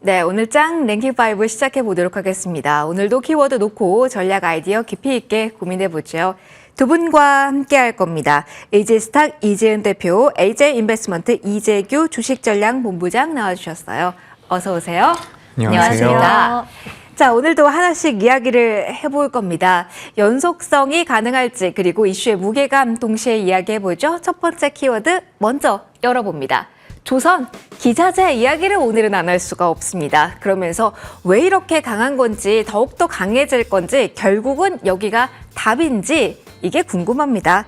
네, 오늘 짱 랭킹5 시작해 보도록 하겠습니다. 오늘도 키워드 놓고 전략 아이디어 깊이 있게 고민해 보죠. 두 분과 함께 할 겁니다. AJ스탁 이재은 대표, AJ인베스트먼트 이재규 주식전략본부장 나와주셨어요. 어서 오세요. 안녕하세요. 자, 오늘도 하나씩 이야기를 해볼 겁니다. 연속성이 가능할지 그리고 이슈의 무게감 동시에 이야기해보죠. 첫 번째 키워드 먼저 열어봅니다. 조선 기자재 이야기를 오늘은 안 할 수가 없습니다. 그러면서 왜 이렇게 강한 건지 더욱더 강해질 건지 결국은 여기가 답인지 이게 궁금합니다.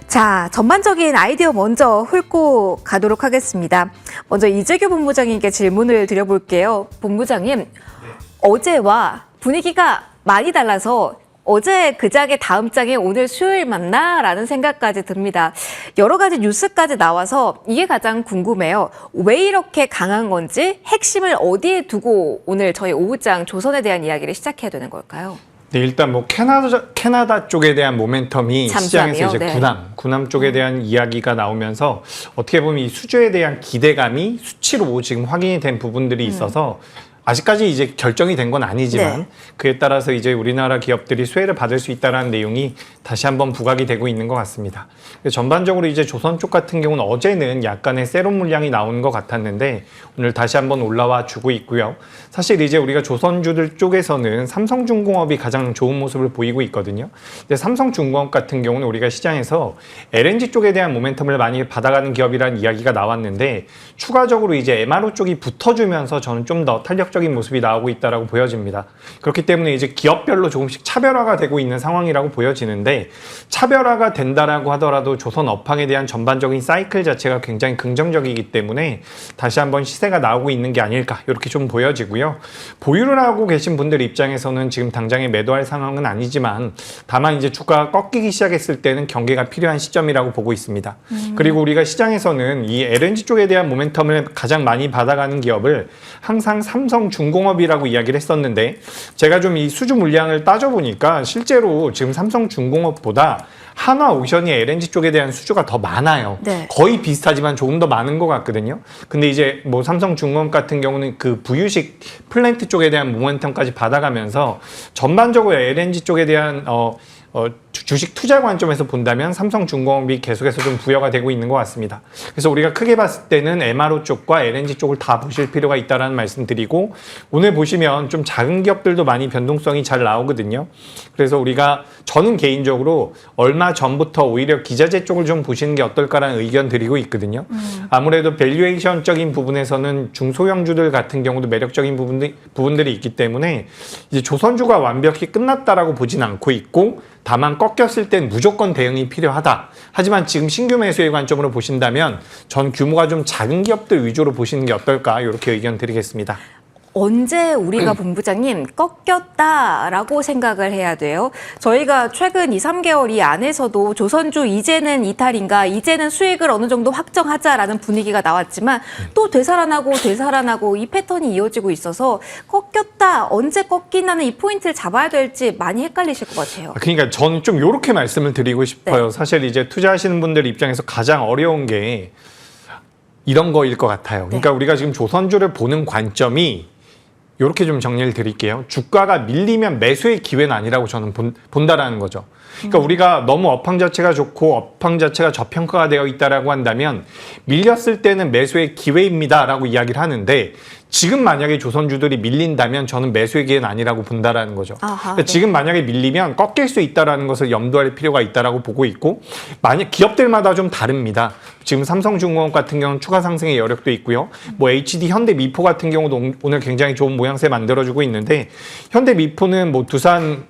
자, 전반적인 아이디어 먼저 훑고 가도록 하겠습니다. 먼저 이재규 본부장님께 질문을 드려볼게요. 본부장님, 어제와 분위기가 많이 달라서 어제 그 장의 다음 장에 오늘 수요일 맞나? 라는 생각까지 듭니다. 여러 가지 뉴스까지 나와서 이게 가장 궁금해요. 왜 이렇게 강한 건지 핵심을 어디에 두고 오늘 저희 오후장 조선에 대한 이야기를 시작해야 되는 걸까요? 네, 일단 뭐 캐나다 쪽에 대한 모멘텀이 잠수함이요? 시장에서 이제 네. 군함 쪽에 대한 이야기가 나오면서 어떻게 보면 이 수주에 대한 기대감이 수치로 지금 확인이 된 부분들이 있어서 아직까지 이제 결정이 된 건 아니지만 네. 그에 따라서 이제 우리나라 기업들이 수혜를 받을 수 있다는 내용이 다시 한번 부각이 되고 있는 것 같습니다. 전반적으로 이제 조선 쪽 같은 경우는 어제는 약간의 세론 물량이 나오는 것 같았는데 오늘 다시 한번 올라와 주고 있고요. 사실 이제 우리가 조선주들 쪽에서는 삼성중공업이 가장 좋은 모습을 보이고 있거든요. 근데 삼성중공업 같은 경우는 우리가 시장에서 LNG 쪽에 대한 모멘텀을 많이 받아가는 기업이라는 이야기가 나왔는데 추가적으로 이제 MRO 쪽이 붙어주면서 저는 좀 더 탄력적인 모습이 나오고 있다라고 보여집니다. 그렇기 때문에 이제 기업별로 조금씩 차별화가 되고 있는 상황이라고 보여지는데 차별화가 된다라고 하더라도 조선 업황에 대한 전반적인 사이클 자체가 굉장히 긍정적이기 때문에 다시 한번 시세가 나오고 있는 게 아닐까 이렇게 좀 보여지고요. 보유를 하고 계신 분들 입장에서는 지금 당장에 매도할 상황은 아니지만 다만 이제 주가가 꺾이기 시작했을 때는 경계가 필요한 시점이라고 보고 있습니다. 그리고 우리가 시장에서는 이 LNG 쪽에 대한 모멘텀을 가장 많이 받아가는 기업을 항상 삼성중공업이라고 이야기를 했었는데 제가 좀 이 수주 물량을 따져보니까 실제로 지금 삼성중공업보다 한화오션이 LNG 쪽에 대한 수주가 더 많아요. 네. 거의 비슷하지만 조금 더 많은 것 같거든요. 근데 이제 뭐 삼성중공업 같은 경우는 그 부유식 플랜트 쪽에 대한 모멘텀까지 받아가면서 전반적으로 LNG 쪽에 대한 주식 투자 관점에서 본다면 삼성중공업이 계속해서 좀 부여가 되고 있는 것 같습니다. 그래서 우리가 크게 봤을 때는 MRO 쪽과 LNG 쪽을 다 보실 필요가 있다는 말씀 드리고 오늘 보시면 좀 작은 기업들도 많이 변동성이 잘 나오거든요. 그래서 저는 개인적으로 얼마 전부터 오히려 기자재 쪽을 좀 보시는 게 어떨까라는 의견 드리고 있거든요. 아무래도 밸류에이션적인 부분에서는 중소형주들 같은 경우도 매력적인 부분들이 있기 때문에 이제 조선주가 완벽히 끝났다라고 보진 않고 있고 다만 꺾였을 땐 무조건 대응이 필요하다. 하지만 지금 신규 매수의 관점으로 보신다면 전 규모가 좀 작은 기업들 위주로 보시는 게 어떨까 이렇게 의견 드리겠습니다. 언제 우리가 본부장님 꺾였다라고 생각을 해야 돼요? 저희가 최근 2, 3개월 이 안에서도 조선주 이제는 이탈인가 이제는 수익을 어느 정도 확정하자라는 분위기가 나왔지만 또 되살아나고 이 패턴이 이어지고 있어서 꺾였다 언제 꺾이나는 이 포인트를 잡아야 될지 많이 헷갈리실 것 같아요. 그러니까 저는 좀 이렇게 말씀을 드리고 싶어요. 네. 사실 이제 투자하시는 분들 입장에서 가장 어려운 게 이런 거일 것 같아요. 그러니까 우리가 지금 조선주를 보는 관점이 이렇게 좀 정리를 드릴게요. 주가가 밀리면 매수의 기회는 아니라고 저는 본다라는 거죠. 그러니까 우리가 너무 업황 자체가 좋고 업황 자체가 저평가가 되어 있다라고 한다면 밀렸을 때는 매수의 기회입니다라고 이야기를 하는데 지금 만약에 조선주들이 밀린다면 저는 매수의 기회는 아니라고 본다라는 거죠. 그러니까 지금 만약에 밀리면 꺾일 수 있다라는 것을 염두할 필요가 있다라고 보고 있고 만약 기업들마다 좀 다릅니다. 지금 삼성중공업 같은 경우는 추가 상승의 여력도 있고요. 뭐 HD 현대미포 같은 경우도 오늘 굉장히 좋은 모양새 만들어주고 있는데 현대미포는 뭐 두산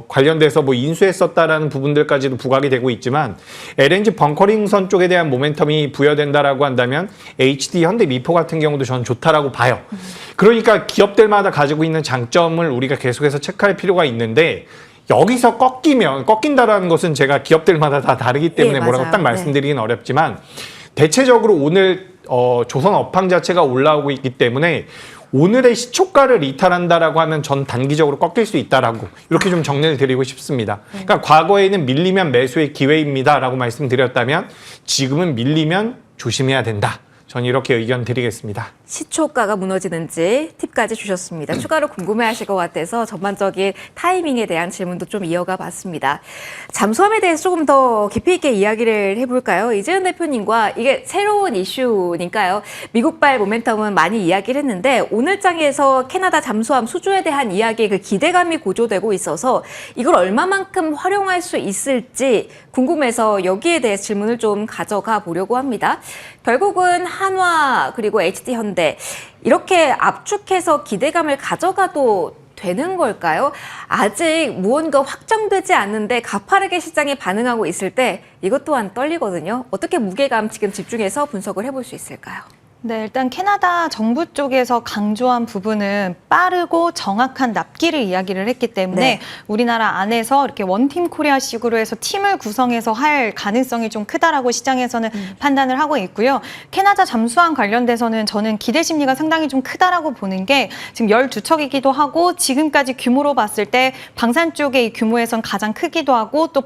관련돼서 뭐 인수했었다라는 부분들까지도 부각이 되고 있지만 LNG 벙커링선 쪽에 대한 모멘텀이 부여된다라고 한다면 HD 현대미포 같은 경우도 저는 좋다라고 봐요. 그러니까 기업들마다 가지고 있는 장점을 우리가 계속해서 체크할 필요가 있는데 여기서 꺾인다라는 것은 제가 기업들마다 다 다르기 때문에 뭐라고 딱 말씀드리긴 어렵지만 대체적으로 오늘 조선 업황 자체가 올라오고 있기 때문에 오늘의 시초가를 이탈한다라고 하면 전 단기적으로 꺾일 수 있다라고 이렇게 좀 정리를 드리고 싶습니다. 그러니까 과거에는 밀리면 매수의 기회입니다라고 말씀드렸다면 지금은 밀리면 조심해야 된다. 전 이렇게 의견 드리겠습니다. 시초가가 무너지는지 팁까지 주셨습니다. 추가로 궁금해하실 것 같아서 전반적인 타이밍에 대한 질문도 좀 이어가 봤습니다. 잠수함에 대해서 조금 더 깊이 있게 이야기를 해볼까요? 이재은 대표님과 이게 새로운 이슈니까요. 미국발 모멘텀은 많이 이야기를 했는데 오늘 장에서 캐나다 잠수함 수주에 대한 이야기에 그 기대감이 고조되고 있어서 이걸 얼마만큼 활용할 수 있을지 궁금해서 여기에 대해 질문을 좀 가져가 보려고 합니다. 결국은 한화 그리고 HD현대 이렇게 압축해서 기대감을 가져가도 되는 걸까요? 아직 무언가 확정되지 않는데 가파르게 시장이 반응하고 있을 때 이것 또한 떨리거든요. 어떻게 무게감 지금 집중해서 분석을 해볼 수 있을까요? 네, 일단 캐나다 정부 쪽에서 강조한 부분은 빠르고 정확한 납기를 이야기를 했기 때문에 네. 우리나라 안에서 이렇게 원팀 코리아식으로 해서 팀을 구성해서 할 가능성이 좀 크다라고 시장에서는 판단을 하고 있고요. 캐나다 잠수함 관련돼서는 저는 기대 심리가 상당히 좀 크다라고 보는 게 지금 12척이기도 하고 지금까지 규모로 봤을 때 방산 쪽의 이 규모에선 가장 크기도 하고 또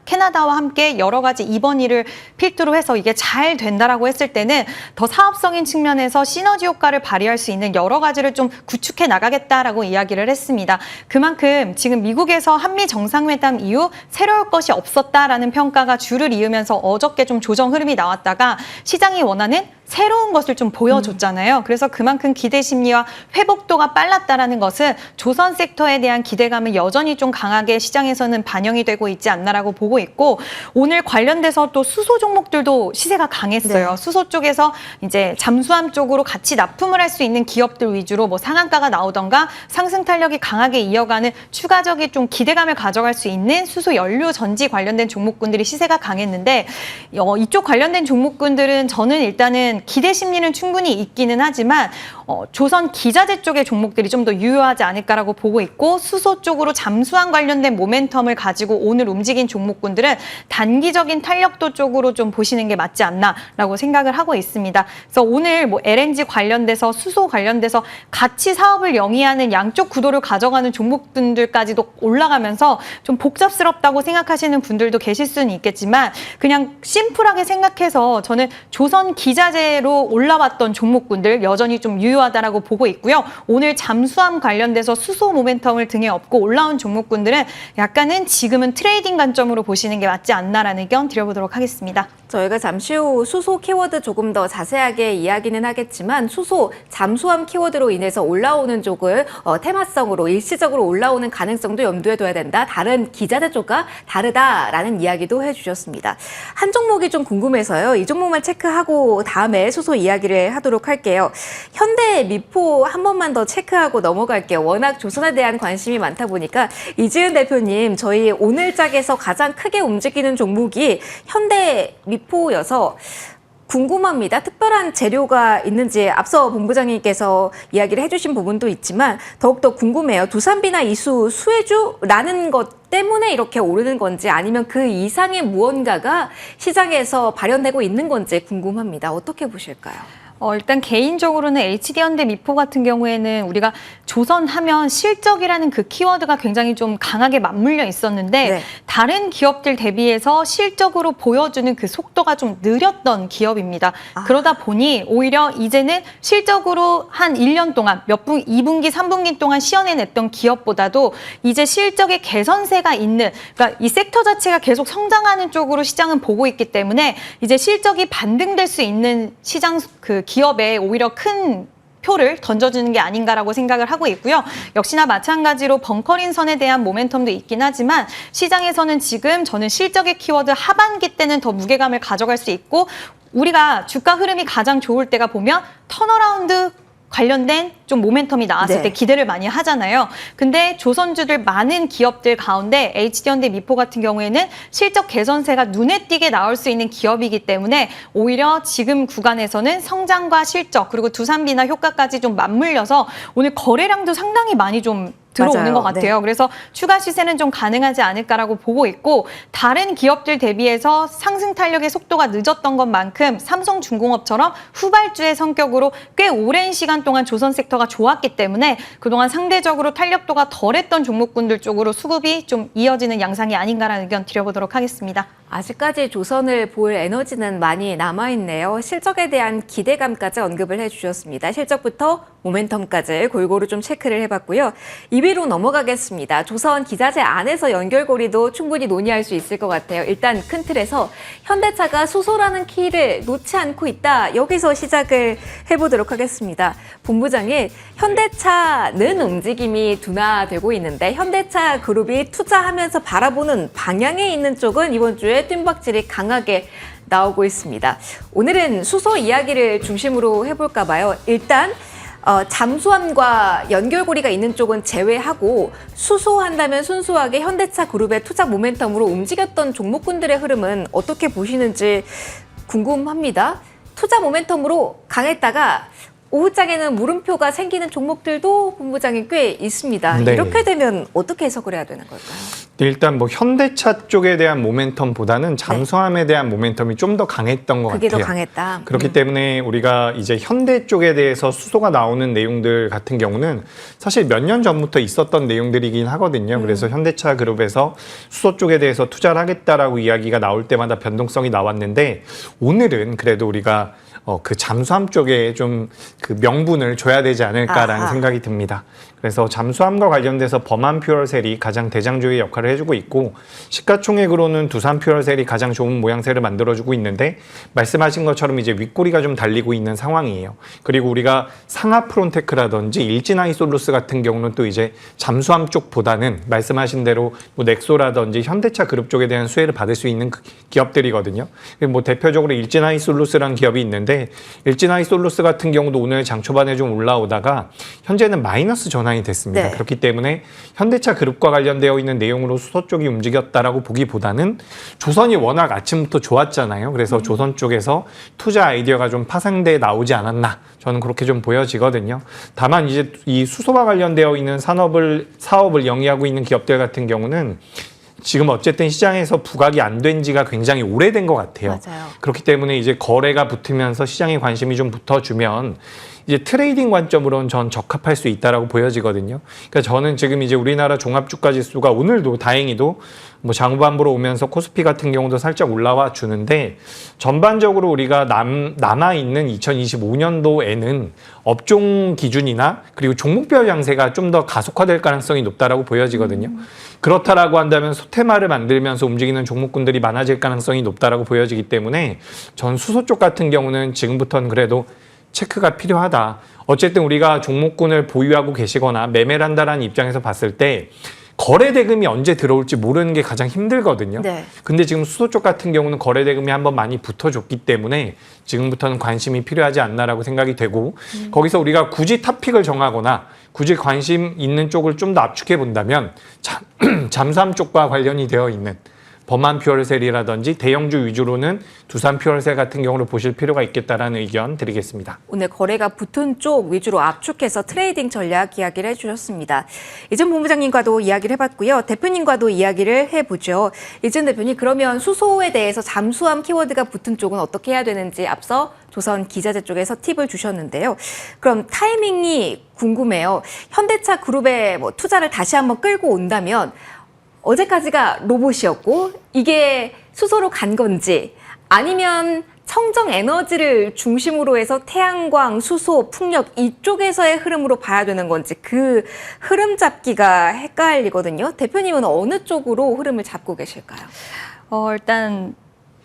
캐나다와 함께 여러 가지 입원일을 필두로 해서 이게 잘 된다라고 했을 때는 더 사업성인 측면에서 시너지 효과를 발휘할 수 있는 여러 가지를 좀 구축해 나가겠다라고 이야기를 했습니다. 그만큼 지금 미국에서 한미 정상회담 이후 새로울 것이 없었다라는 평가가 줄을 이으면서 어저께 좀 조정 흐름이 나왔다가 시장이 원하는 새로운 것을 좀 보여줬잖아요. 그래서 그만큼 기대 심리와 회복도가 빨랐다라는 것은 조선 섹터에 대한 기대감은 여전히 좀 강하게 시장에서는 반영이 되고 있지 않나라고 보고 있고 오늘 관련돼서 또 수소 종목들도 시세가 강했어요. 네. 수소 쪽에서 이제 잠수함 쪽으로 같이 납품을 할 수 있는 기업들 위주로 뭐 상한가가 나오던가 상승 탄력이 강하게 이어가는 추가적인 좀 기대감을 가져갈 수 있는 수소 연료 전지 관련된 종목군들이 시세가 강했는데 이쪽 관련된 종목군들은 저는 일단은 기대 심리는 충분히 있기는 하지만 조선 기자재 쪽의 종목들이 좀 더 유효하지 않을까라고 보고 있고 수소 쪽으로 잠수함 관련된 모멘텀을 가지고 오늘 움직인 종목군들은 단기적인 탄력도 쪽으로 좀 보시는 게 맞지 않나라고 생각을 하고 있습니다. 그래서 오늘 뭐 LNG 관련돼서 수소 관련돼서 같이 사업을 영위하는 양쪽 구도를 가져가는 종목분들까지도 올라가면서 좀 복잡스럽다고 생각하시는 분들도 계실 수는 있겠지만 그냥 심플하게 생각해서 저는 조선 기자재로 올라왔던 종목군들 여전히 좀 유효하다라고 보고 있고요. 오늘 잠수함 관련돼서 수소 모멘텀을 등에 업고 올라온 종목군들은 약간은 지금은 트레이딩 관점으로 보시는 게 맞지 않나라는 의견 드려보도록 하겠습니다. 저희가 잠시 후 수소 키워드 조금 더 자세하게 이야기는 하겠지만 수소, 잠수함 키워드로 인해서 올라오는 쪽을 테마성으로 일시적으로 올라오는 가능성도 염두에 둬야 된다. 다른 기자재 쪽과 다르다라는 이야기도 해주셨습니다. 한 종목이 좀 궁금해서요. 이 종목만 체크하고 다음에 수소 이야기를 하도록 할게요. 현대 미포 한 번만 더 체크하고 넘어갈게요. 워낙 조선에 대한 관심이 많다 보니까 이지은 대표님 저희 오늘 짝에서 가장 크게 움직이는 종목이 현대 미포여서 궁금합니다. 특별한 재료가 있는지 앞서 본부장님께서 이야기를 해주신 부분도 있지만 더욱더 궁금해요. 두산비나 이수, 수혜주라는 것 때문에 이렇게 오르는 건지 아니면 그 이상의 무언가가 시장에서 발현되고 있는 건지 궁금합니다. 어떻게 보실까요? 일단 개인적으로는 HD현대 미포 같은 경우에는 우리가 조선하면 실적이라는 그 키워드가 굉장히 좀 강하게 맞물려 있었는데 네. 다른 기업들 대비해서 실적으로 보여주는 그 속도가 좀 느렸던 기업입니다. 그러다 보니 오히려 이제는 실적으로 한 1년 동안 2분기, 3분기 동안 시연해냈던 기업보다도 이제 실적의 개선세가 있는 그러니까 이 섹터 자체가 계속 성장하는 쪽으로 시장은 보고 있기 때문에 이제 실적이 반등될 수 있는 시장 그 기업에 오히려 큰 표를 던져주는 게 아닌가라고 생각을 하고 있고요. 역시나 마찬가지로 벙커린 선에 대한 모멘텀도 있긴 하지만 시장에서는 지금 저는 실적의 키워드 하반기 때는 더 무게감을 가져갈 수 있고 우리가 주가 흐름이 가장 좋을 때가 보면 턴어라운드 관련된 좀 모멘텀이 나왔을 네. 때 기대를 많이 하잖아요. 근데 조선주들 많은 기업들 가운데 HD현대 미포 같은 경우에는 실적 개선세가 눈에 띄게 나올 수 있는 기업이기 때문에 오히려 지금 구간에서는 성장과 실적 그리고 두산비나 효과까지 좀 맞물려서 오늘 거래량도 상당히 많이 좀 들어오는 맞아요. 것 같아요. 네. 그래서 추가 시세는 좀 가능하지 않을까라고 보고 있고 다른 기업들 대비해서 상승 탄력의 속도가 늦었던 것만큼 삼성중공업처럼 후발주의 성격으로 꽤 오랜 시간 동안 조선 섹터가 좋았기 때문에 그동안 상대적으로 탄력도가 덜했던 종목군들 쪽으로 수급이 좀 이어지는 양상이 아닌가라는 의견 드려보도록 하겠습니다. 아직까지 조선을 볼 에너지는 많이 남아있네요. 실적에 대한 기대감까지 언급을 해주셨습니다. 실적부터 모멘텀까지 골고루 좀 체크를 해봤고요. 2위로 넘어가겠습니다. 조선 기자재 안에서 연결고리도 충분히 논의할 수 있을 것 같아요. 일단 큰 틀에서 현대차가 수소라는 키를 놓지 않고 있다. 여기서 시작을 해보도록 하겠습니다. 본부장이 현대차는 움직임이 둔화되고 있는데 현대차 그룹이 투자하면서 바라보는 방향에 있는 쪽은 이번 주에 뜀박질이 강하게 나오고 있습니다. 오늘은 수소 이야기를 중심으로 해볼까 봐요. 일단 잠수함과 연결고리가 있는 쪽은 제외하고 수소한다면 순수하게 현대차 그룹의 투자 모멘텀으로 움직였던 종목군들의 흐름은 어떻게 보시는지 궁금합니다. 투자 모멘텀으로 강했다가 오후장에는 물음표가 생기는 종목들도 본부장이 꽤 있습니다. 네. 이렇게 되면 어떻게 해석을 해야 되는 걸까요? 일단 뭐 현대차 쪽에 대한 모멘텀보다는 잠수함에 대한 모멘텀이 좀 더 강했던 것 그게 같아요. 더 강했다. 그렇기 때문에 우리가 이제 현대 쪽에 대해서 수소가 나오는 내용들 같은 경우는 사실 몇 년 전부터 있었던 내용들이긴 하거든요. 그래서 현대차 그룹에서 수소 쪽에 대해서 투자를 하겠다라고 이야기가 나올 때마다 변동성이 나왔는데 오늘은 그래도 우리가 그 잠수함 쪽에 좀 그 명분을 줘야 되지 않을까라는 아하. 생각이 듭니다. 그래서 잠수함과 관련돼서 범한 퓨얼셀이 가장 대장주의 역할을 해주고 있고 시가총액으로는 두산 퓨얼셀이 가장 좋은 모양새를 만들어주고 있는데 말씀하신 것처럼 이제 윗꼬리가 좀 달리고 있는 상황이에요. 그리고 우리가 상하프론테크라든지 일진아이솔루스 같은 경우는 또 이제 잠수함 쪽보다는 말씀하신 대로 뭐 넥소라든지 현대차 그룹 쪽에 대한 수혜를 받을 수 있는 기업들이거든요. 뭐 대표적으로 일진아이솔루스라는 기업이 있는데 일진아이솔루스 같은 경우도 오늘 장 초반에 좀 올라오다가 현재는 마이너스 전환이 됐습니다. 네. 그렇기 때문에 현대차 그룹과 관련되어 있는 내용으로 수소 쪽이 움직였다라고 보기보다는 조선이 워낙 아침부터 좋았잖아요. 그래서 조선 쪽에서 투자 아이디어가 좀 파생돼 나오지 않았나 저는 그렇게 좀 보여지거든요. 다만 이제 이 수소와 관련되어 있는 사업을 영위하고 있는 기업들 같은 경우는 지금 어쨌든 시장에서 부각이 안 된 지가 굉장히 오래된 것 같아요. 맞아요. 그렇기 때문에 이제 거래가 붙으면서 시장에 관심이 좀 붙어주면 이제 트레이딩 관점으로는 전 적합할 수 있다라고 보여지거든요. 그러니까 저는 지금 이제 우리나라 종합주가지수가 오늘도 다행히도 뭐 장후반부로 오면서 코스피 같은 경우도 살짝 올라와 주는데 전반적으로 우리가 남아있는 2025년도에는 업종 기준이나 그리고 종목별 양세가 좀 더 가속화될 가능성이 높다라고 보여지거든요. 그렇다라고 한다면 소테마를 만들면서 움직이는 종목군들이 많아질 가능성이 높다라고 보여지기 때문에 전 수소 쪽 같은 경우는 지금부터는 그래도 체크가 필요하다. 어쨌든 우리가 종목군을 보유하고 계시거나 매매를 한다라는 입장에서 봤을 때 거래 대금이 언제 들어올지 모르는 게 가장 힘들거든요. 네. 근데 지금 수소 쪽 같은 경우는 거래 대금이 한번 많이 붙어줬기 때문에 지금부터는 관심이 필요하지 않나라고 생각이 되고 거기서 우리가 굳이 탑픽을 정하거나 굳이 관심 있는 쪽을 좀 더 압축해 본다면 잠수함 쪽과 관련이 되어 있는 범한 퓨얼셀이라든지 대형주 위주로는 두산 퓨얼셀 같은 경우를 보실 필요가 있겠다라는 의견 드리겠습니다. 오늘 거래가 붙은 쪽 위주로 압축해서 트레이딩 전략 이야기를 해주셨습니다. 이준 본부장님과도 이야기를 해봤고요. 대표님과도 이야기를 해보죠. 이준 대표님, 그러면 수소에 대해서 잠수함 키워드가 붙은 쪽은 어떻게 해야 되는지 앞서 조선 기자재 쪽에서 팁을 주셨는데요. 그럼 타이밍이 궁금해요. 현대차 그룹의 뭐 투자를 다시 한번 끌고 온다면 어제까지가 로봇이었고 이게 수소로 간 건지 아니면 청정 에너지를 중심으로 해서 태양광, 수소, 풍력 이쪽에서의 흐름으로 봐야 되는 건지 그 흐름 잡기가 헷갈리거든요. 대표님은 어느 쪽으로 흐름을 잡고 계실까요? 일단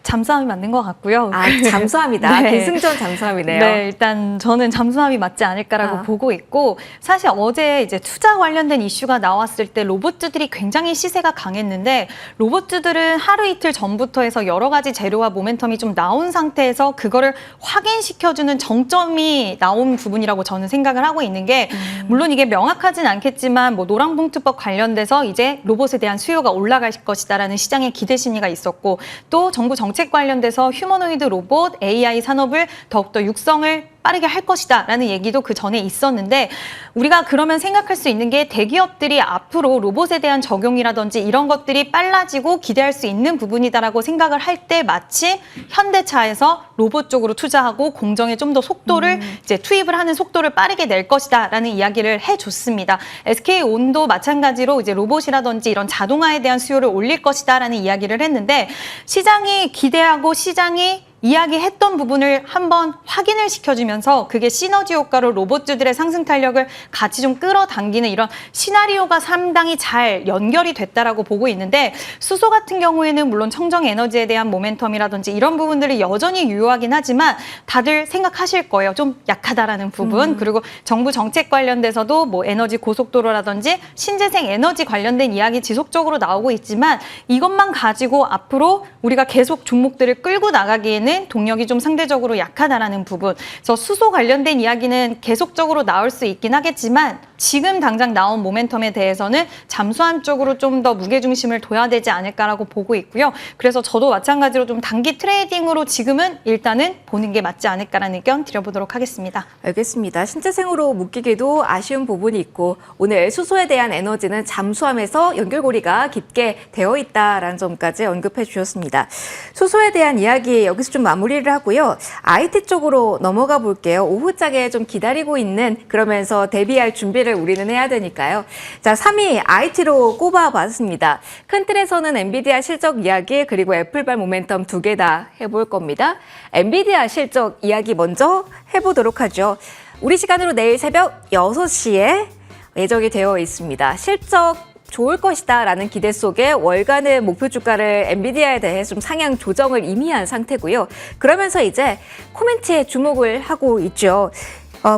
잠수함이 맞는 것 같고요. 아, 잠수함이다. 네. 기승전 잠수함이네요. 네, 일단 저는 잠수함이 맞지 않을까라고 보고 있고 사실 어제 이제 투자 관련된 이슈가 나왔을 때 로봇주들이 굉장히 시세가 강했는데 로봇주들은 하루 이틀 전부터 해서 여러 가지 재료와 모멘텀이 좀 나온 상태에서 그거를 확인시켜주는 정점이 나온 부분이라고 저는 생각을 하고 있는 게 물론 이게 명확하진 않겠지만 뭐 노랑봉투법 관련돼서 이제 로봇에 대한 수요가 올라갈 것이다라는 시장의 기대 심리가 있었고 또 정부 정책 관련돼서 휴머노이드 로봇, AI 산업을 더욱더 육성을 빠르게 할 것이다 라는 얘기도 그 전에 있었는데 우리가 그러면 생각할 수 있는 게 대기업들이 앞으로 로봇에 대한 적용이라든지 이런 것들이 빨라지고 기대할 수 있는 부분이다라고 생각을 할 때 마침 현대차에서 로봇 쪽으로 투자하고 공정에 좀 더 속도를 이제 투입을 하는 속도를 빠르게 낼 것이다라는 이야기를 해줬습니다. SK온도 마찬가지로 이제 로봇이라든지 이런 자동화에 대한 수요를 올릴 것이다라는 이야기를 했는데 시장이 기대하고 시장이 이야기했던 부분을 한번 확인을 시켜주면서 그게 시너지 효과로 로봇주들의 상승 탄력을 같이 좀 끌어당기는 이런 시나리오가 상당히 잘 연결이 됐다라고 보고 있는데 수소 같은 경우에는 물론 청정 에너지에 대한 모멘텀이라든지 이런 부분들이 여전히 유효하긴 하지만 다들 생각하실 거예요. 좀 약하다라는 부분 그리고 정부 정책 관련돼서도 뭐 에너지 고속도로라든지 신재생 에너지 관련된 이야기 지속적으로 나오고 있지만 이것만 가지고 앞으로 우리가 계속 종목들을 끌고 나가기에는 동력이 좀 상대적으로 약하다라는 부분. 그래서 수소 관련된 이야기는 계속적으로 나올 수 있긴 하겠지만 지금 당장 나온 모멘텀에 대해서는 잠수함 쪽으로 좀 더 무게중심을 둬야 되지 않을까라고 보고 있고요. 그래서 저도 마찬가지로 좀 단기 트레이딩으로 지금은 일단은 보는 게 맞지 않을까라는 의견 드려보도록 하겠습니다. 알겠습니다. 신재생으로 묶이기도 아쉬운 부분이 있고 오늘 수소에 대한 에너지는 잠수함에서 연결고리가 깊게 되어 있다라는 점까지 언급해 주셨습니다. 수소에 대한 이야기 여기서 좀 마무리를 하고요. IT 쪽으로 넘어가 볼게요. 오후장에 좀 기다리고 있는 그러면서 대비할 준비를 우리는 해야 되니까요. 자, 3위 IT로 꼽아봤습니다. 큰 틀에서는 엔비디아 실적 이야기 그리고 애플발 모멘텀 두 개 다 해볼 겁니다. 엔비디아 실적 이야기 먼저 해보도록 하죠. 우리 시간으로 내일 새벽 6시에 예정이 되어 있습니다. 실적 좋을 것이다 라는 기대 속에 월간의 목표 주가를 엔비디아에 대해 좀 상향 조정을 이미 한 상태고요. 그러면서 이제 코멘트에 주목을 하고 있죠.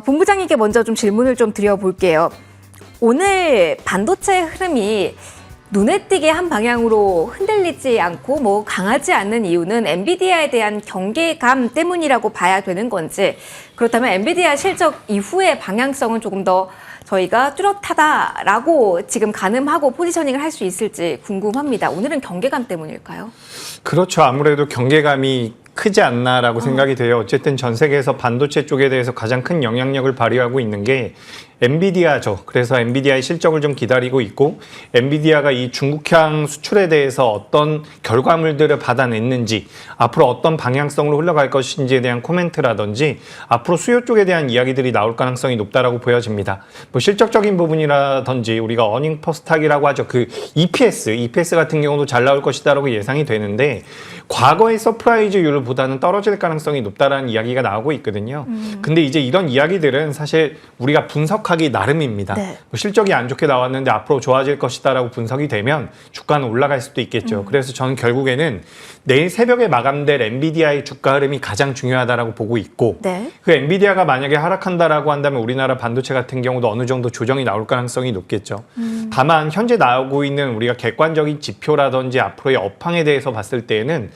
본부장님께 먼저 좀 질문을 좀 드려볼게요. 오늘 반도체 흐름이 눈에 띄게 한 방향으로 흔들리지 않고 뭐 강하지 않는 이유는 엔비디아에 대한 경계감 때문이라고 봐야 되는 건지 그렇다면 엔비디아 실적 이후의 방향성은 조금 더 저희가 뚜렷하다라고 지금 가늠하고 포지셔닝을 할 수 있을지 궁금합니다. 오늘은 경계감 때문일까요? 그렇죠. 아무래도 경계감이 크지 않나라고 생각이 돼요. 어쨌든 전 세계에서 반도체 쪽에 대해서 가장 큰 영향력을 발휘하고 있는 게 엔비디아죠. 그래서 엔비디아의 실적을 좀 기다리고 있고 엔비디아가 이 중국향 수출에 대해서 어떤 결과물들을 받아냈는지 앞으로 어떤 방향성으로 흘러갈 것인지에 대한 코멘트라든지 앞으로 수요 쪽에 대한 이야기들이 나올 가능성이 높다라고 보여집니다. 뭐 실적적인 부분이라든지 우리가 어닝 퍼스탁이라고 하죠. 그 EPS 같은 경우도 잘 나올 것이다라고 예상이 되는데 과거의 서프라이즈율보다는 떨어질 가능성이 높다라는 이야기가 나오고 있거든요. 근데 이제 이런 이야기들은 사실 우리가 분석하기 나름입니다. 네. 뭐 실적이 안 좋게 나왔는데 앞으로 좋아질 것이다라고 분석이 되면 주가는 올라갈 수도 있겠죠. 그래서 저는 결국에는 내일 새벽에 마감될 엔비디아의 주가 흐름이 가장 중요하다라고 보고 있고 네. 그 엔비디아가 만약에 하락한다라고 한다면 우리나라 반도체 같은 경우도 어느 정도 조정이 나올 가능성이 높겠죠. 다만 현재 나오고 있는 우리가 객관적인 지표라든지 앞으로의 업황에 대해서 봤을 때에는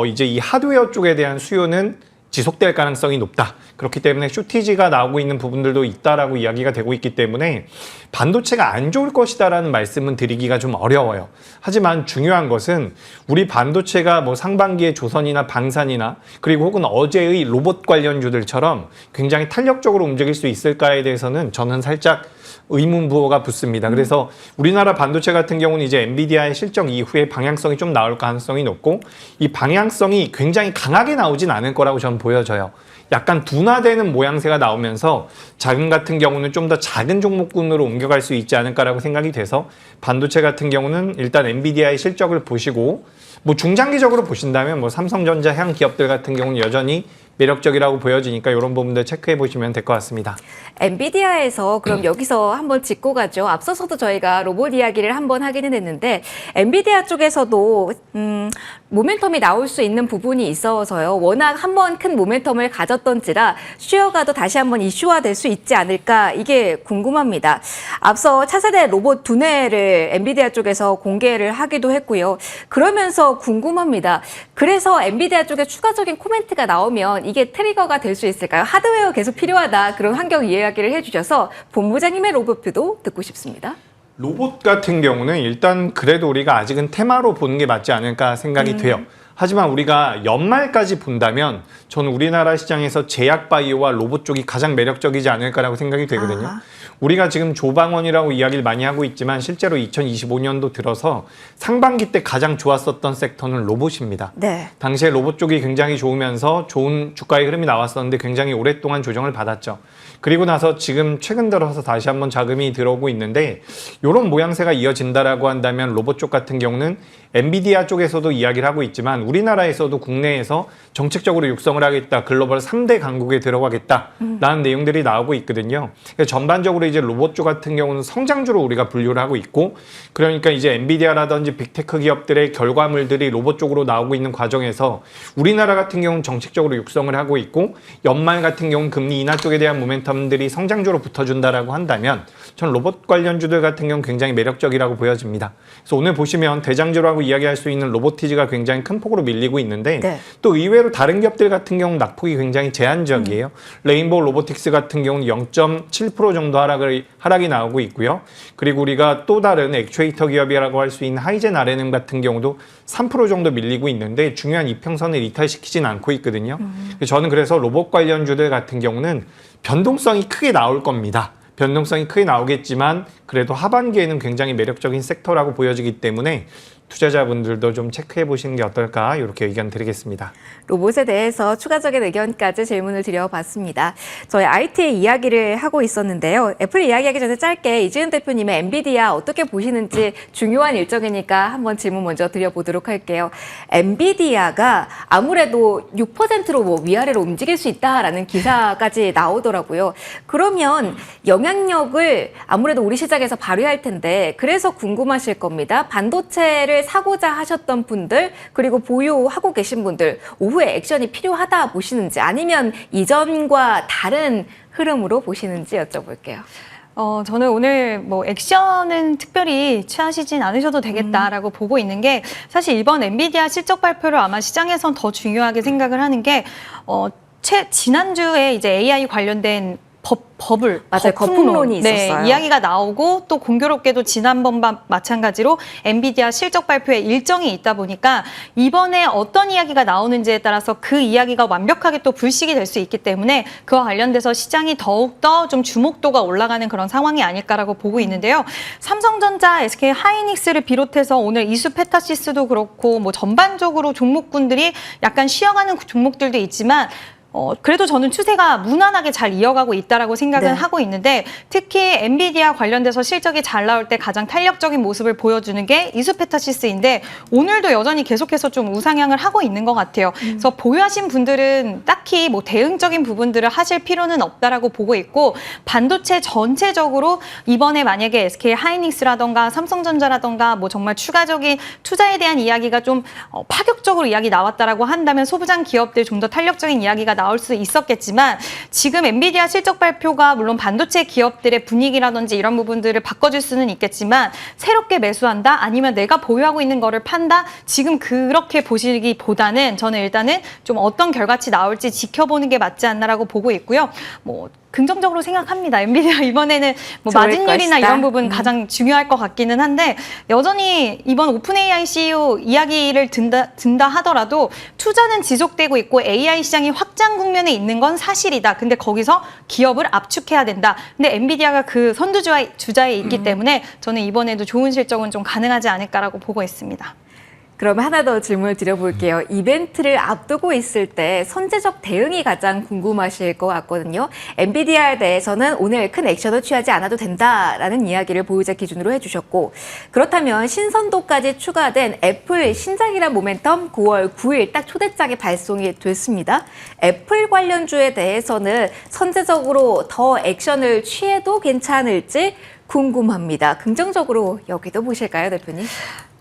이제 이 하드웨어 쪽에 대한 수요는 지속될 가능성이 높다. 그렇기 때문에 쇼티지가 나오고 있는 부분들도 있다라고 이야기가 되고 있기 때문에 반도체가 안 좋을 것이다라는 말씀은 드리기가 좀 어려워요. 하지만 중요한 것은 우리 반도체가 뭐 상반기에 조선이나 방산이나 그리고 혹은 어제의 로봇 관련주들처럼 굉장히 탄력적으로 움직일 수 있을까에 대해서는 저는 살짝 의문부호가 붙습니다. 그래서 우리나라 반도체 같은 경우는 이제 엔비디아의 실적 이후에 방향성이 좀 나올 가능성이 높고 이 방향성이 굉장히 강하게 나오진 않을 거라고 저는 보여져요. 약간 둔화되는 모양새가 나오면서 자금 같은 경우는 좀 더 작은 종목군으로 옮겨갈 수 있지 않을까라고 생각이 돼서 반도체 같은 경우는 일단 엔비디아의 실적을 보시고 뭐 중장기적으로 보신다면 뭐 삼성전자 향 기업들 같은 경우는 여전히 매력적이라고 보여지니까 이런 부분들 체크해 보시면 될 것 같습니다. 엔비디아에서 그럼 여기서 한번 짚고 가죠. 앞서서도 저희가 로봇 이야기를 한번 하기는 했는데 엔비디아 쪽에서도 모멘텀이 나올 수 있는 부분이 있어서요. 워낙 한번 큰 모멘텀을 가졌던지라 슈어가도 다시 한번 이슈화될 수 있지 않을까 이게 궁금합니다. 앞서 차세대 로봇 두뇌를 엔비디아 쪽에서 공개를 하기도 했고요. 그러면서 궁금합니다. 그래서 엔비디아 쪽에 추가적인 코멘트가 나오면 이게 트리거가 될 수 있을까요? 하드웨어 계속 필요하다 그런 환경 이야기를 해주셔서 본부장님의 로봇뷰도 듣고 싶습니다. 로봇 같은 경우는 일단 그래도 우리가 아직은 테마로 보는 게 맞지 않을까 생각이 돼요. 하지만 우리가 연말까지 본다면 저는 우리나라 시장에서 제약바이오와 로봇 쪽이 가장 매력적이지 않을까라고 생각이 되거든요. 아하. 우리가 지금 조방원이라고 이야기를 많이 하고 있지만 실제로 2025년도 들어서 상반기 때 가장 좋았었던 섹터는 로봇입니다. 네. 당시에 로봇 쪽이 굉장히 좋으면서 좋은 주가의 흐름이 나왔었는데 굉장히 오랫동안 조정을 받았죠. 그리고 나서 지금 최근 들어서 다시 한번 자금이 들어오고 있는데 이런 모양새가 이어진다라고 한다면 로봇 쪽 같은 경우는 엔비디아 쪽에서도 이야기를 하고 있지만 우리나라에서도 국내에서 정책적으로 육성을 하겠다, 글로벌 3대 강국에 들어가겠다라는 내용들이 나오고 있거든요. 그래서 전반적으로 이제 로봇 쪽 같은 경우는 성장주로 우리가 분류를 하고 있고, 그러니까 이제 엔비디아라든지 빅테크 기업들의 결과물들이 로봇 쪽으로 나오고 있는 과정에서 우리나라 같은 경우는 정책적으로 육성을 하고 있고, 연말 같은 경우는 금리 인하 쪽에 대한 모멘텀들이 성장주로 붙어준다라고 한다면 전 로봇 관련주들 같은 경우는 굉장히 매력적이라고 보여집니다. 그래서 오늘 보시면 대장주라고 이야기할 수 있는 로보티지가 굉장히 큰 폭으로 밀리고 있는데 네. 또 의외로 다른 기업들 같은 경우는 낙폭이 굉장히 제한적이에요. 레인보우 로보틱스 같은 경우는 0.7% 정도 하락이 나오고 있고요. 그리고 우리가 또 다른 액추에이터 기업이라고 할 수 있는 하이젠 RNM 같은 경우도 3% 정도 밀리고 있는데 중요한 이평선을 이탈시키진 않고 있거든요. 저는 그래서 로봇 관련주들 같은 경우는 변동성이 크게 나올 겁니다. 변동성이 크게 나오겠지만 그래도 하반기에는 굉장히 매력적인 섹터라고 보여지기 때문에 투자자분들도 좀 체크해 보시는 게 어떨까 이렇게 의견 드리겠습니다. 로봇에 대해서 추가적인 의견까지 질문을 드려봤습니다. 저희 IT 이야기를 하고 있었는데요. 애플 이야기하기 전에 짧게 이지은 대표님의 엔비디아 어떻게 보시는지 중요한 일정이니까 한번 질문 먼저 드려보도록 할게요. 엔비디아가 아무래도 6%로 뭐 위아래로 움직일 수 있다라는 기사까지 나오더라고요. 그러면 영향력을 아무래도 우리 시장에서 발휘할 텐데 그래서 궁금하실 겁니다. 반도체를 사고자 하셨던 분들 그리고 보유하고 계신 분들 오후에 액션이 필요하다 보시는지 아니면 이전과 다른 흐름으로 보시는지 여쭤볼게요. 저는 오늘 뭐 액션은 특별히 취하시진 않으셔도 되겠다라고 보고 있는 게 사실 이번 엔비디아 실적 발표를 아마 시장에선 더 중요하게 생각을 하는 게 지난주에 이제 AI 관련된 버블, 맞아요. 거품론이 있었어요. 네, 이야기가 나오고 또 공교롭게도 지난번과 마찬가지로 엔비디아 실적 발표에 일정이 있다 보니까 이번에 어떤 이야기가 나오는지에 따라서 그 이야기가 완벽하게 또 불식이 될 수 있기 때문에 그와 관련돼서 시장이 더욱더 좀 주목도가 올라가는 그런 상황이 아닐까라고 보고 있는데요. 삼성전자, SK 하이닉스를 비롯해서 오늘 이수페타시스도 그렇고 뭐 전반적으로 종목군들이 약간 쉬어가는 종목들도 있지만 그래도 저는 추세가 무난하게 잘 이어가고 있다라고 생각은 네. 하고 있는데 특히 엔비디아 관련돼서 실적이 잘 나올 때 가장 탄력적인 모습을 보여주는 게 이수페타시스인데 오늘도 여전히 계속해서 좀 우상향을 하고 있는 것 같아요. 그래서 보유하신 분들은 딱히 뭐 대응적인 부분들을 하실 필요는 없다라고 보고 있고 반도체 전체적으로 이번에 만약에 SK 하이닉스라던가 삼성전자라던가 뭐 정말 추가적인 투자에 대한 이야기가 좀 파격적으로 이야기 나왔다라고 한다면 소부장 기업들 좀 더 탄력적인 이야기가 나올 수 있었겠지만 지금 엔비디아 실적 발표가 물론 반도체 기업들의 분위기라든지 이런 부분들을 바꿔줄 수는 있겠지만 새롭게 매수한다 아니면 내가 보유하고 있는 거를 판다 지금 그렇게 보시기보다는 저는 일단은 좀 어떤 결과치 나올지 지켜보는 게 맞지 않나라고 보고 있고요. 뭐 긍정적으로 생각합니다. 엔비디아 이번에는 뭐 좋을 마진율이나 것이다. 이런 부분 가장 중요할 것 같기는 한데 여전히 이번 오픈 AI CEO 이야기를 든다 하더라도 투자는 지속되고 있고 AI 시장이 확장 국면에 있는 건 사실이다. 근데 거기서 기업을 압축해야 된다. 근데 엔비디아가 그 선두주자에 있기 때문에 저는 이번에도 좋은 실적은 좀 가능하지 않을까라고 보고 있습니다. 그럼 하나 더 질문을 드려볼게요. 이벤트를 앞두고 있을 때 선제적 대응이 가장 궁금하실 것 같거든요. 엔비디아에 대해서는 오늘 큰 액션을 취하지 않아도 된다라는 이야기를 보유자 기준으로 해주셨고 그렇다면 신선도까지 추가된 애플 신작이란 모멘텀 9월 9일 딱 초대장에 발송이 됐습니다. 애플 관련주에 대해서는 선제적으로 더 액션을 취해도 괜찮을지 궁금합니다. 긍정적으로 여기도 보실까요, 대표님?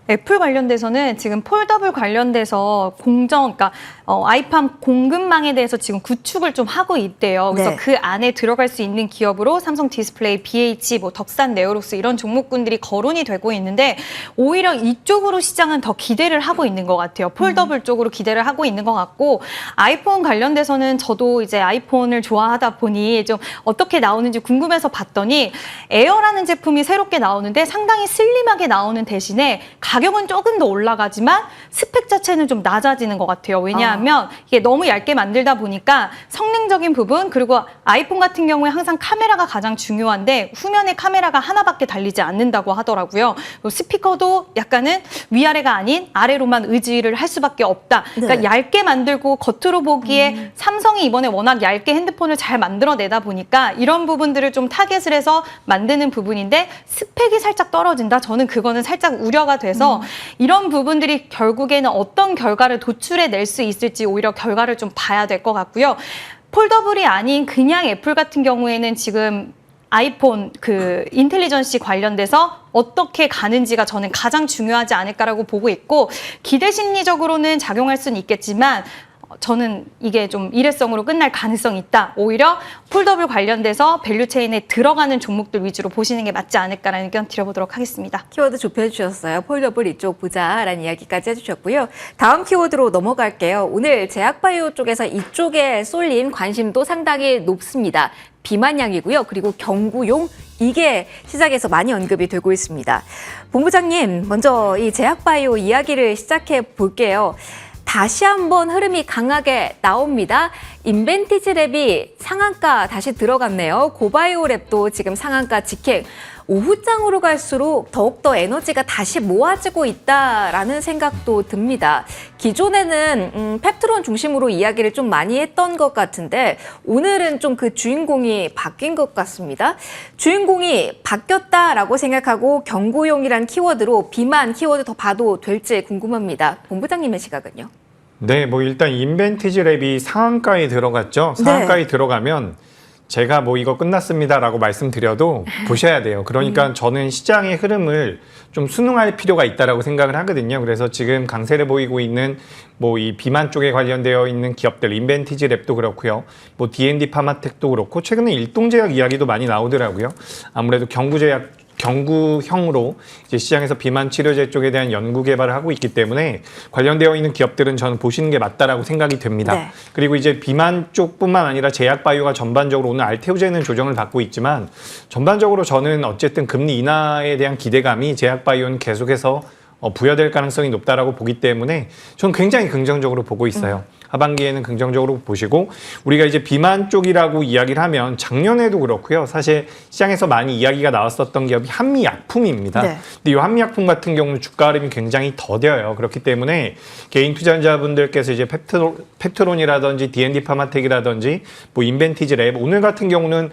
애플 관련돼서는 지금 폴더블 관련돼서 그러니까 아이팜 공급망에 대해서 지금 구축을 좀 하고 있대요. 그래서 네. 그 안에 들어갈 수 있는 기업으로 삼성 디스플레이, BH, 뭐 덕산 네오록스 이런 종목군들이 거론이 되고 있는데 오히려 이쪽으로 시장은 더 기대를 하고 있는 것 같아요. 폴더블 쪽으로 기대를 하고 있는 것 같고 아이폰 관련돼서는 저도 이제 아이폰을 좋아하다 보니 좀 어떻게 나오는지 궁금해서 봤더니 에어라는 제품이 새롭게 나오는데 상당히 슬림하게 나오는 대신에 가격은 조금 더 올라가지만 스펙 자체는 좀 낮아지는 것 같아요. 왜냐하면 이게 너무 얇게 만들다 보니까 성능적인 부분, 그리고 아이폰 같은 경우에 항상 카메라가 가장 중요한데 후면에 카메라가 하나밖에 달리지 않는다고 하더라고요. 그리고 스피커도 약간은 위아래가 아닌 아래로만 의지를 할 수밖에 없다. 그러니까 네. 얇게 만들고 겉으로 보기에 삼성이 이번에 워낙 얇게 핸드폰을 잘 만들어내다 보니까 이런 부분들을 좀 타겟을 해서 만드는 부분인데 스펙이 살짝 떨어진다. 저는 그거는 살짝 우려가 돼서 이런 부분들이 결국에는 어떤 결과를 도출해낼 수 있을지 오히려 결과를 좀 봐야 될 것 같고요. 폴더블이 아닌 그냥 애플 같은 경우에는 지금 아이폰 그 인텔리전시 관련돼서 어떻게 가는지가 저는 가장 중요하지 않을까라고 보고 있고, 기대 심리적으로는 작용할 수는 있겠지만 저는 이게 좀 일회성으로 끝날 가능성이 있다. 오히려 폴더블 관련돼서 밸류체인에 들어가는 종목들 위주로 보시는 게 맞지 않을까라는 의견 드려보도록 하겠습니다. 키워드 좁혀주셨어요. 폴더블 이쪽 보자라는 이야기까지 해주셨고요. 다음 키워드로 넘어갈게요. 오늘 제약바이오 쪽에서 이쪽에 쏠린 관심도 상당히 높습니다. 비만약이고요. 그리고 경구용, 이게 시장에서 많이 언급이 되고 있습니다. 본부장님, 먼저 이 제약바이오 이야기를 시작해 볼게요. 다시 한번 흐름이 강하게 나옵니다. 인벤티지랩이 상한가 다시 들어갔네요. 고바이오랩도 지금 상한가 직행. 오후장으로 갈수록 더욱더 에너지가 다시 모아지고 있다라는 생각도 듭니다. 기존에는 펩트론 중심으로 이야기를 좀 많이 했던 것 같은데 오늘은 좀 그 주인공이 바뀐 것 같습니다. 주인공이 바뀌었다라고 생각하고 경구용이란 키워드로 비만 키워드 더 봐도 될지 궁금합니다. 본부장님의 시각은요? 네, 뭐 일단 인벤티지랩이 상한가에 들어갔죠. 상한가에 들어가면 제가 뭐 이거 끝났습니다라고 말씀드려도 보셔야 돼요. 그러니까 저는 시장의 흐름을 좀 순응할 필요가 있다라고 생각을 하거든요. 그래서 지금 강세를 보이고 있는 뭐 이 비만 쪽에 관련되어 있는 기업들, 인벤티지랩도 그렇고요. 뭐 D&D 파마텍도 그렇고 최근에 일동제약 이야기도 많이 나오더라고요. 아무래도 경구형으로 이제 시장에서 비만 치료제 쪽에 대한 연구 개발을 하고 있기 때문에 관련되어 있는 기업들은 저는 보시는 게 맞다라고 생각이 됩니다. 네. 그리고 이제 비만 쪽뿐만 아니라 제약바이오가 전반적으로 오늘 알테오제는 조정을 받고 있지만 전반적으로 저는 어쨌든 금리 인하에 대한 기대감이 제약바이오는 계속해서 부여될 가능성이 높다라고 보기 때문에 저는 굉장히 긍정적으로 보고 있어요. 하반기에는 긍정적으로 보시고, 우리가 이제 비만 쪽이라고 이야기를 하면 작년에도 그렇고요. 사실 시장에서 많이 이야기가 나왔었던 기업이 한미약품입니다. 네. 근데 이 한미약품 같은 경우는 주가 흐름이 굉장히 더뎌요. 그렇기 때문에 개인 투자자분들께서 이제 펩트론이라든지 D&D 파마텍이라든지 뭐 인벤티지랩, 오늘 같은 경우는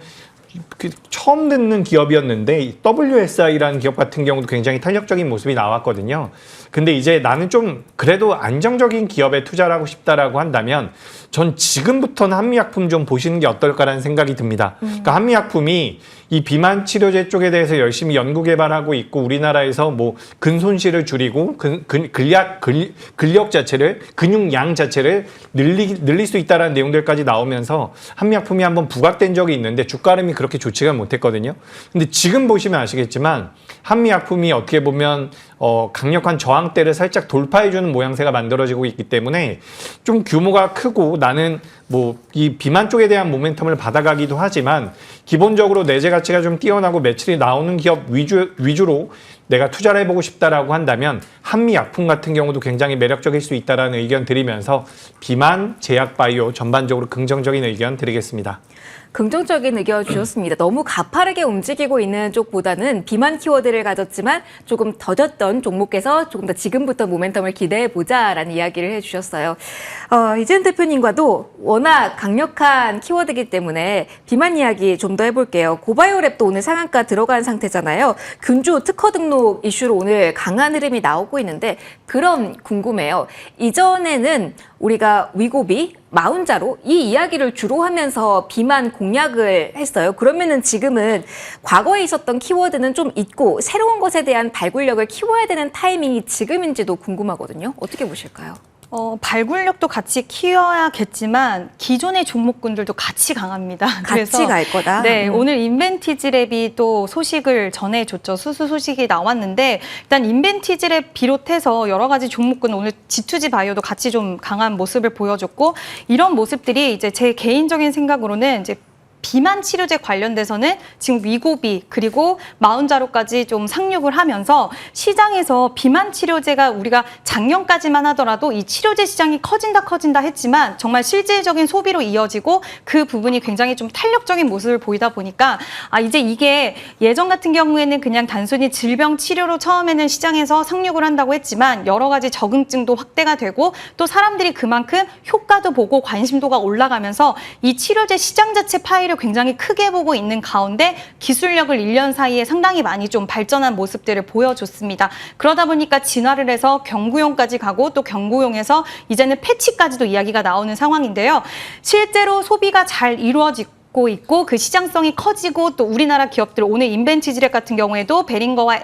처음 듣는 기업이었는데 WSI라는 기업 같은 경우도 굉장히 탄력적인 모습이 나왔거든요. 근데 이제 나는 좀 그래도 안정적인 기업에 투자를 하고 싶다라고 한다면 전 지금부터는 한미약품 좀 보시는 게 어떨까라는 생각이 듭니다. 그러니까 한미약품이 이 비만 치료제 쪽에 대해서 열심히 연구 개발하고 있고, 우리나라에서 뭐 근손실을 줄이고 근력 자체를, 근육량 자체를 늘릴 수 있다는 내용들까지 나오면서 한미약품이 한번 부각된 적이 있는데 주가 흐름이 그렇게 좋지가 못했거든요. 근데 지금 보시면 아시겠지만 한미약품이 어떻게 보면 강력한 저항대를 살짝 돌파해주는 모양새가 만들어지고 있기 때문에 좀 규모가 크고, 나는 뭐 이 비만 쪽에 대한 모멘텀을 받아가기도 하지만 기본적으로 내재 가치가 좀 뛰어나고 매출이 나오는 기업 위주로 내가 투자를 해보고 싶다라고 한다면 한미약품 같은 경우도 굉장히 매력적일 수 있다라는 의견 드리면서 비만, 제약바이오 전반적으로 긍정적인 의견 드리겠습니다. 긍정적인 의견 주셨습니다. 너무 가파르게 움직이고 있는 쪽보다는 비만 키워드를 가졌지만 조금 더뎠던 종목에서 조금 더 지금부터 모멘텀을 기대해보자라는 이야기를 해주셨어요. 이재은 대표님과도 워낙 강력한 키워드이기 때문에 비만 이야기 좀 더 해볼게요. 고바이오랩도 오늘 상한가 들어간 상태잖아요. 균주 특허 등록 이슈로 오늘 강한 흐름이 나오고 있는데, 그럼 궁금해요. 이전에는 우리가 위고비, 마운자로 이 이야기를 주로 하면서 비만 공략을 했어요. 그러면은 지금은 과거에 있었던 키워드는 좀 잊고 새로운 것에 대한 발굴력을 키워야 되는 타이밍이 지금인지도 궁금하거든요. 어떻게 보실까요? 발굴력도 같이 키워야겠지만 기존의 종목군들도 같이 강합니다. 같이 갈 거다. 네, 오늘 인벤티지랩이 또 소식을 전해줬죠. 수수 소식이 나왔는데 일단 인벤티지랩 비롯해서 여러 가지 종목군 오늘 G2G 바이오도 같이 좀 강한 모습을 보여줬고, 이런 모습들이 이제 제 개인적인 생각으로는 이제 비만 치료제 관련돼서는 지금 위고비 그리고 마운자로까지 좀 상륙을 하면서 시장에서 비만 치료제가 우리가 작년까지만 하더라도 이 치료제 시장이 커진다 했지만 정말 실질적인 소비로 이어지고 그 부분이 굉장히 좀 탄력적인 모습을 보이다 보니까 이제 이게 예전 같은 경우에는 그냥 단순히 질병 치료로 처음에는 시장에서 상륙을 한다고 했지만 여러 가지 적응증도 확대가 되고 또 사람들이 그만큼 효과도 보고 관심도가 올라가면서 이 치료제 시장 자체 파이를 굉장히 크게 보고 있는 가운데 기술력을 1년 사이에 상당히 많이 좀 발전한 모습들을 보여줬습니다. 그러다 보니까 진화를 해서 경구용까지 가고 또 경구용에서 이제는 패치까지도 이야기가 나오는 상황인데요. 실제로 소비가 잘 이루어지고 있고 그 시장성이 커지고 또 우리나라 기업들 오늘 인벤치지랩 같은 경우에도 베링거와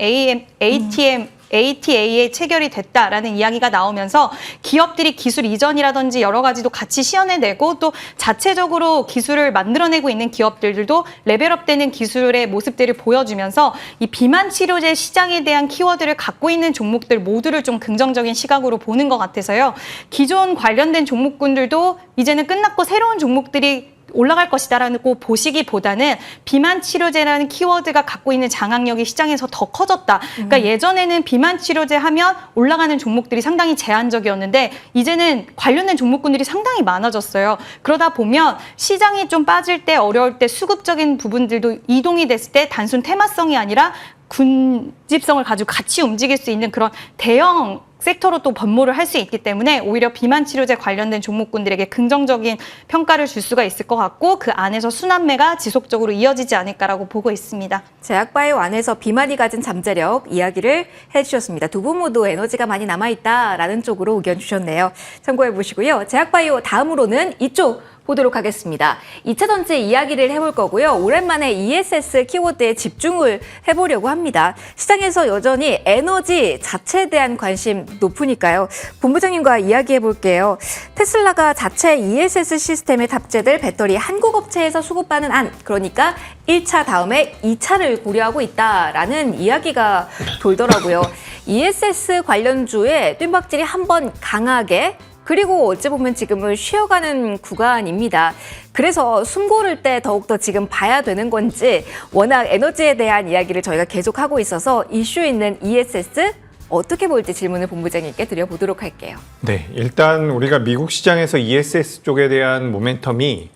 ATA에 체결이 됐다라는 이야기가 나오면서 기업들이 기술 이전이라든지 여러 가지도 같이 시연해내고 또 자체적으로 기술을 만들어내고 있는 기업들도 레벨업되는 기술의 모습들을 보여주면서 이 비만 치료제 시장에 대한 키워드를 갖고 있는 종목들 모두를 좀 긍정적인 시각으로 보는 것 같아서요. 기존 관련된 종목군들도 이제는 끝났고 새로운 종목들이 올라갈 것이다라고 보시기보다는 비만 치료제라는 키워드가 갖고 있는 장악력이 시장에서 더 커졌다. 그러니까 예전에는 비만 치료제 하면 올라가는 종목들이 상당히 제한적이었는데 이제는 관련된 종목군들이 상당히 많아졌어요. 그러다 보면 시장이 좀 빠질 때 어려울 때 수급적인 부분들도 이동이 됐을 때 단순 테마성이 아니라 군집성을 가지고 같이 움직일 수 있는 그런 대형 섹터로 또 번모를 할 수 있기 때문에 오히려 비만 치료제 관련된 종목군들에게 긍정적인 평가를 줄 수가 있을 것 같고 그 안에서 순환매가 지속적으로 이어지지 않을까라고 보고 있습니다. 제약바이오 안에서 비만이 가진 잠재력 이야기를 해주셨습니다. 두 분 모두 에너지가 많이 남아있다라는 쪽으로 의견 주셨네요. 참고해 보시고요. 제약바이오 다음으로는 이쪽 보도록 하겠습니다. 2차 전지 이야기를 해볼 거고요. 오랜만에 ESS 키워드에 집중을 해보려고 합니다. 시장에서 여전히 에너지 자체에 대한 관심 높으니까요. 본부장님과 이야기해 볼게요. 테슬라가 자체 ESS 시스템에 탑재될 배터리 한국 업체에서 수급받는 안, 그러니까 1차 다음에 2차를 고려하고 있다라는 이야기가 돌더라고요. ESS 관련주에 뜀박질이 한번 강하게 그리고 어찌 보면 지금은 쉬어가는 구간입니다. 그래서 숨 고를 때 더욱더 지금 봐야 되는 건지 워낙 에너지에 대한 이야기를 저희가 계속하고 있어서 이슈 있는 ESS 어떻게 볼지 질문을 본부장님께 드려보도록 할게요. 네, 일단 우리가 미국 시장에서 ESS 쪽에 대한 모멘텀이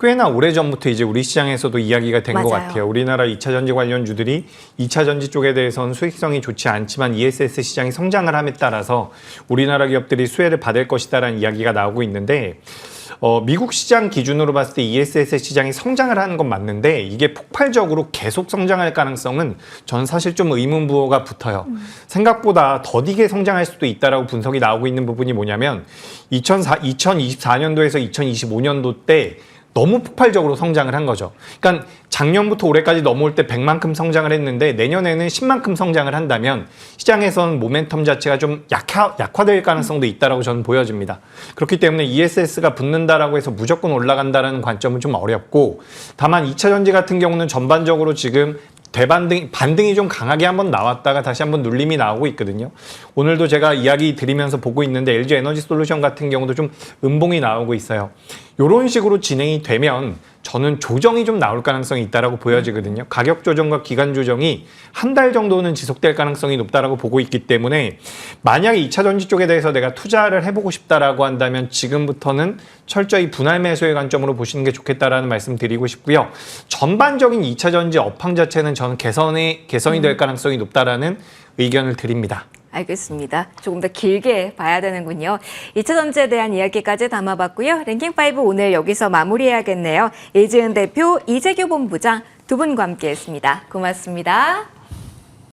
꽤나 오래전부터 이제 우리 시장에서도 이야기가 된 것 같아요. 우리나라 2차 전지 관련주들이 2차 전지 쪽에 대해서는 수익성이 좋지 않지만 ESS 시장이 성장을 함에 따라서 우리나라 기업들이 수혜를 받을 것이다라는 이야기가 나오고 있는데 미국 시장 기준으로 봤을 때 ESS 시장이 성장을 하는 건 맞는데 이게 폭발적으로 계속 성장할 가능성은 전 사실 좀 의문부호가 붙어요. 생각보다 더디게 성장할 수도 있다라고 분석이 나오고 있는 부분이 뭐냐면 2024년도에서 2025년도 때 너무 폭발적으로 성장을 한 거죠. 그러니까 작년부터 올해까지 넘어올 때 100만큼 성장을 했는데 내년에는 10만큼 성장을 한다면 시장에서는 모멘텀 자체가 좀 약화될 가능성도 있다라고 저는 보여집니다. 그렇기 때문에 ESS가 붙는다라고 해서 무조건 올라간다라는 관점은 좀 어렵고 다만 2차 전지 같은 경우는 전반적으로 지금 반등이 좀 강하게 한번 나왔다가 다시 한번 눌림이 나오고 있거든요. 오늘도 제가 이야기 드리면서 보고 있는데 LG 에너지 솔루션 같은 경우도 좀 음봉이 나오고 있어요. 이런 식으로 진행이 되면 저는 조정이 좀 나올 가능성이 있다라고 보여지거든요. 가격 조정과 기간 조정이 한 달 정도는 지속될 가능성이 높다라고 보고 있기 때문에 만약에 2차 전지 쪽에 대해서 내가 투자를 해보고 싶다라고 한다면 지금부터는 철저히 분할 매수의 관점으로 보시는 게 좋겠다라는 말씀 드리고 싶고요. 전반적인 2차 전지 업황 자체는 저는 개선이 될 가능성이 높다라는 의견을 드립니다. 알겠습니다. 조금 더 길게 봐야 되는군요. 2차 전지에 대한 이야기까지 담아봤고요. 랭킹5 오늘 여기서 마무리해야겠네요. 이지은 대표, 이재규 본부장 두 분과 함께했습니다. 고맙습니다.